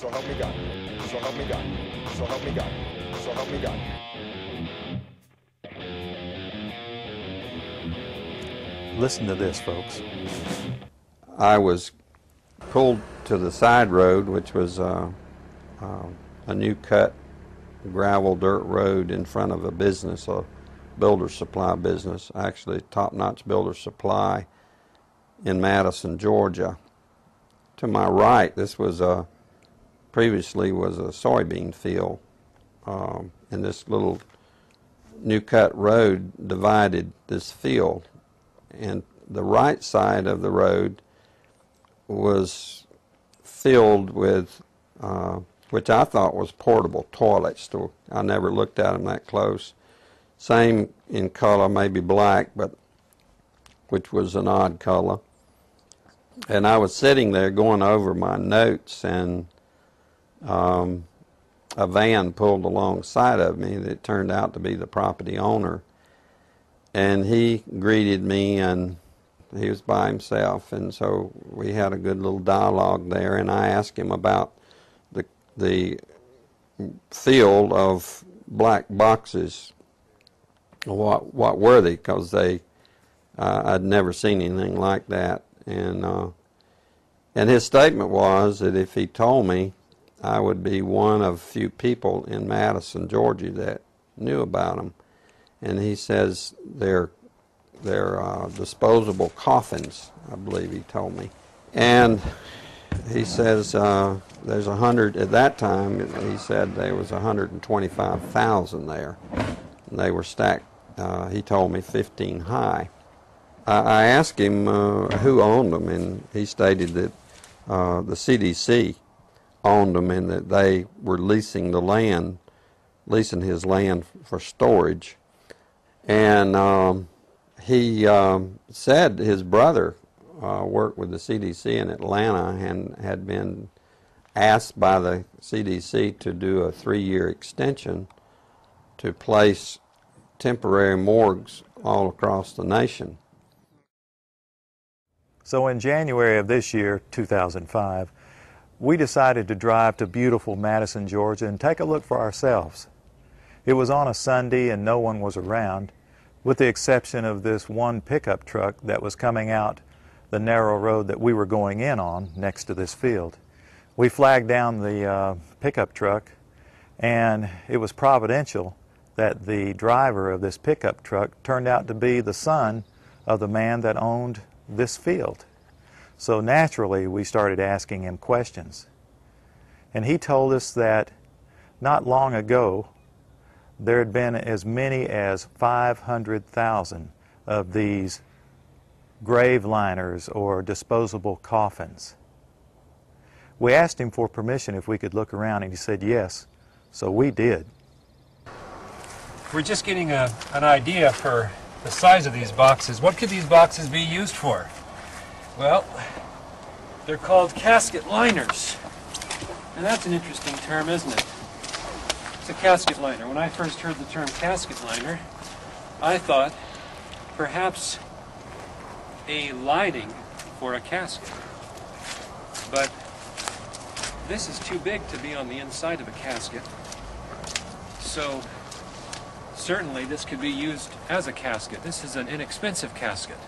So help me God. So help me God. So help me God. So help me God. Listen to this, folks. I was pulled to the side road, which was a new cut gravel dirt road in front of a business, a builder supply business, actually top-notch builder supply in Madison, Georgia. To my right, this was previously was a soybean field, and this little new cut road divided this field, and the right side of the road was filled with which I thought was portable toilets. I never looked at them that close. Same in color, maybe black, but which was an odd color. And I was sitting there going over my notes, and a van pulled alongside of me that turned out to be the property owner. And he greeted me, and he was by himself, and so we had a good little dialogue there, and I asked him about the field of black boxes. What were they? Because I'd never seen anything like that, and his statement was that if he told me, I would be one of few people in Madison, Georgia that knew about them. And he says they're disposable coffins, I believe he told me. And he says there's 100, at that time he said there was 125,000 there. And they were stacked, he told me 15 high. I asked him who owned them, and he stated that the CDC owned them and that they were leasing his land for storage. And he said his brother worked with the CDC in Atlanta and had been asked by the CDC to do a 3-year extension to place temporary morgues all across the nation. So in January of this year, 2005, we decided to drive to beautiful Madison, Georgia and take a look for ourselves. It was on a Sunday and no one was around, with the exception of this one pickup truck that was coming out the narrow road that we were going in on next to this field. We flagged down the pickup truck, and it was providential that the driver of this pickup truck turned out to be the son of the man that owned this field. So naturally we started asking him questions. And he told us that not long ago there had been as many as 500,000 of these grave liners or disposable coffins. We asked him for permission if we could look around, and he said yes, so we did. We're just getting an idea for the size of these boxes. What could these boxes be used for? Well, they're called casket liners. And that's an interesting term, isn't it? It's a casket liner. When I first heard the term casket liner, I thought perhaps a lining for a casket. But this is too big to be on the inside of a casket. So certainly this could be used as a casket. This is an inexpensive casket.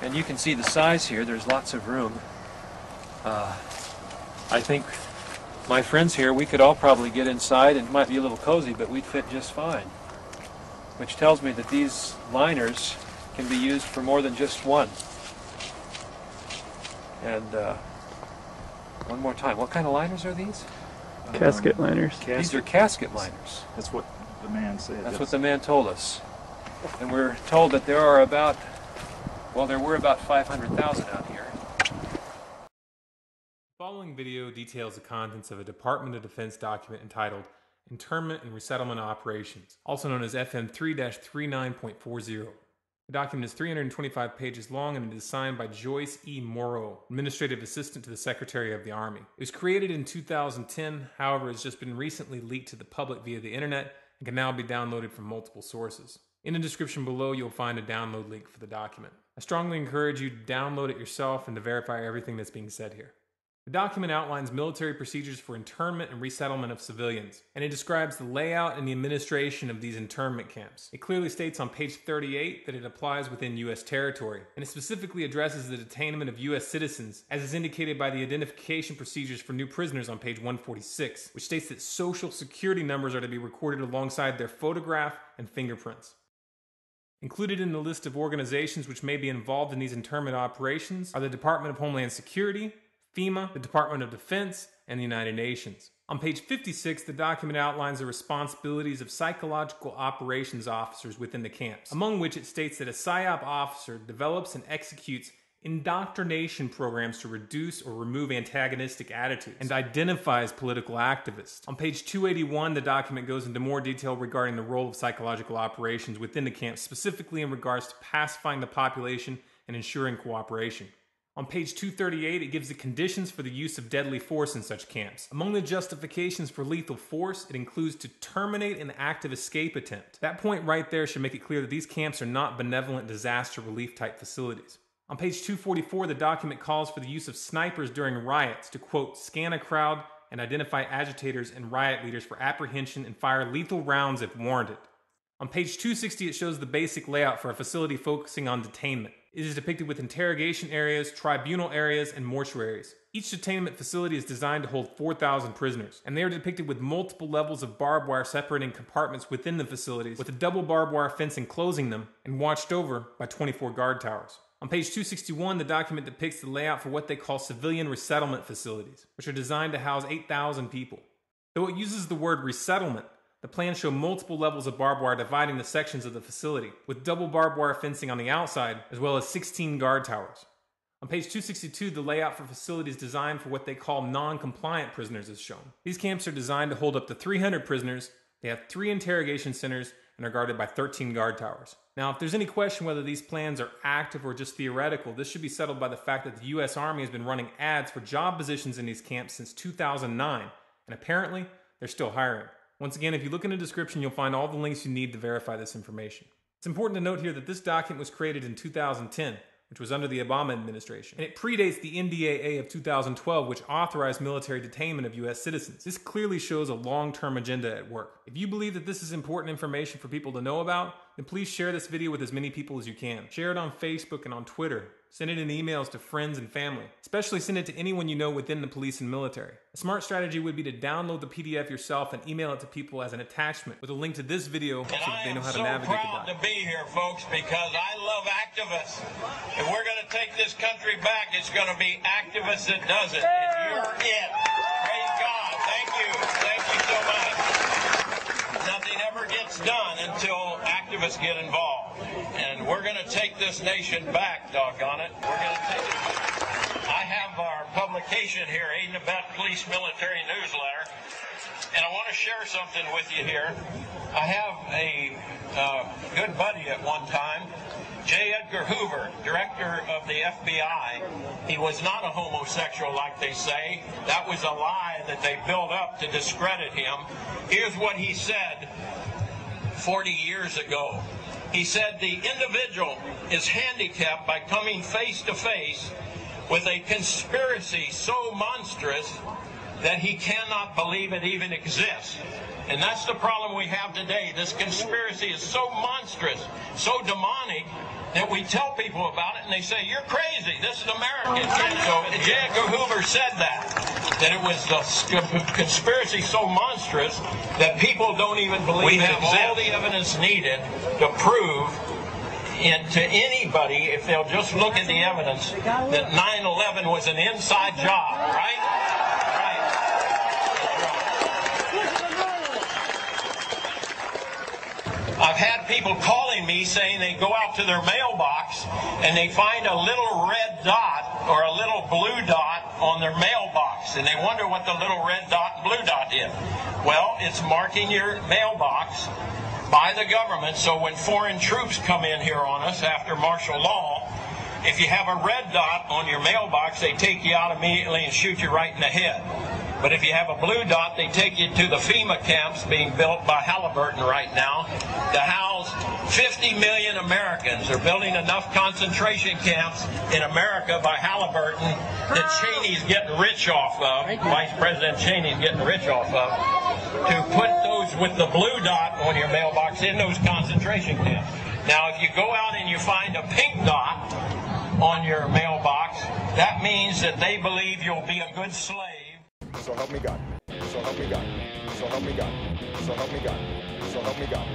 And you can see the size here. There's lots of room. I think my friends here, we could all probably get inside, and it might be a little cozy, but we'd fit just fine. Which tells me that these liners can be used for more than just one. And one more time, what kind of liners are these? Casket liners. These are casket liners. That's what the man said. That's what the man told us. And we're told that there are about, well, there were about 500,000 out here. The following video details the contents of a Department of Defense document entitled Internment and Resettlement Operations, also known as FM 3-39.40. The document is 325 pages long and it is signed by Joyce E. Morrow, Administrative Assistant to the Secretary of the Army. It was created in 2010, however, has just been recently leaked to the public via the internet and can now be downloaded from multiple sources. In the description below, you'll find a download link for the document. I strongly encourage you to download it yourself and to verify everything that's being said here. The document outlines military procedures for internment and resettlement of civilians, and it describes the layout and the administration of these internment camps. It clearly states on page 38 that it applies within U.S. territory, and it specifically addresses the detainment of U.S. citizens, as is indicated by the identification procedures for new prisoners on page 146, which states that social security numbers are to be recorded alongside their photograph and fingerprints. Included in the list of organizations which may be involved in these internment operations are the Department of Homeland Security, FEMA, the Department of Defense, and the United Nations. On page 56, the document outlines the responsibilities of psychological operations officers within the camps, among which it states that a PSYOP officer develops and executes indoctrination programs to reduce or remove antagonistic attitudes and identifies political activists. On page 281, the document goes into more detail regarding the role of psychological operations within the camps, specifically in regards to pacifying the population and ensuring cooperation. On page 238, it gives the conditions for the use of deadly force in such camps. Among the justifications for lethal force, it includes to terminate an active escape attempt. That point right there should make it clear that these camps are not benevolent disaster relief type facilities. On page 244, the document calls for the use of snipers during riots to, quote, scan a crowd and identify agitators and riot leaders for apprehension and fire lethal rounds if warranted. On page 260, it shows the basic layout for a facility focusing on detainment. It is depicted with interrogation areas, tribunal areas, and mortuaries. Each detainment facility is designed to hold 4,000 prisoners, and they are depicted with multiple levels of barbed wire separating compartments within the facilities, with a double barbed wire fence enclosing them, and watched over by 24 guard towers. On page 261, the document depicts the layout for what they call civilian resettlement facilities, which are designed to house 8,000 people. Though it uses the word resettlement, the plans show multiple levels of barbed wire dividing the sections of the facility, with double barbed wire fencing on the outside, as well as 16 guard towers. On page 262, the layout for facilities designed for what they call non-compliant prisoners is shown. These camps are designed to hold up to 300 prisoners, they have 3 interrogation centers, and are guarded by 13 guard towers. Now, if there's any question whether these plans are active or just theoretical, this should be settled by the fact that the U.S. Army has been running ads for job positions in these camps since 2009, and apparently, they're still hiring. Once again, if you look in the description, you'll find all the links you need to verify this information. It's important to note here that this document was created in 2010, which was under the Obama administration, and it predates the NDAA of 2012, which authorized military detainment of U.S. citizens. This clearly shows a long-term agenda at work. If you believe that this is important information for people to know about, then please share this video with as many people as you can. Share it on Facebook and on Twitter. Send it in emails to friends and family. Especially send it to anyone you know within the police and military. A smart strategy would be to download the PDF yourself and email it to people as an attachment with a link to this video so that they know how to navigate the document. I am so proud to be here, folks, because I love activists. If we're going to take this country back, it's going to be activists that does it. And you're it. Praise God. Thank you. Thank you so much. Nothing ever gets done until activists get involved. And we're going to take this nation back, doggone it. We're going to take it back. I have our publication here, Aid and Abet Police Military Newsletter, and I want to share something with you here. I have a good buddy at one time, J. Edgar Hoover, director of the FBI. He was not a homosexual like they say. That was a lie that they built up to discredit him. Here's what he said 40 years ago. He said the individual is handicapped by coming face to face with a conspiracy so monstrous that he cannot believe it even exists. And that's the problem we have today. This conspiracy is so monstrous, so demonic, that we tell people about it and they say, you're crazy, this is American. So J. Edgar Hoover said that it was a conspiracy so monstrous that people don't even believe it exists. We have all the evidence needed to prove to anybody, if they'll just look at the evidence, that 9/11 was an inside job, right? I've had people calling me saying they go out to their mailbox and they find a little red dot or a little blue dot on their mailbox, and they wonder what the little red dot and blue dot is. Well, it's marking your mailbox by the government, so when foreign troops come in here on us after martial law, if you have a red dot on your mailbox, they take you out immediately and shoot you right in the head. But if you have a blue dot, they take you to the FEMA camps being built by Halliburton right now to house 50 million Americans are building enough concentration camps in America by Halliburton that Cheney's getting rich off of, Vice President Cheney's getting rich off of, to put those with the blue dot on your mailbox in those concentration camps. Now, if you go out and you find a pink dot on your mailbox, that means that they believe you'll be a good slave. So help me God. So help me God. So help me God. So help me God. So help me God.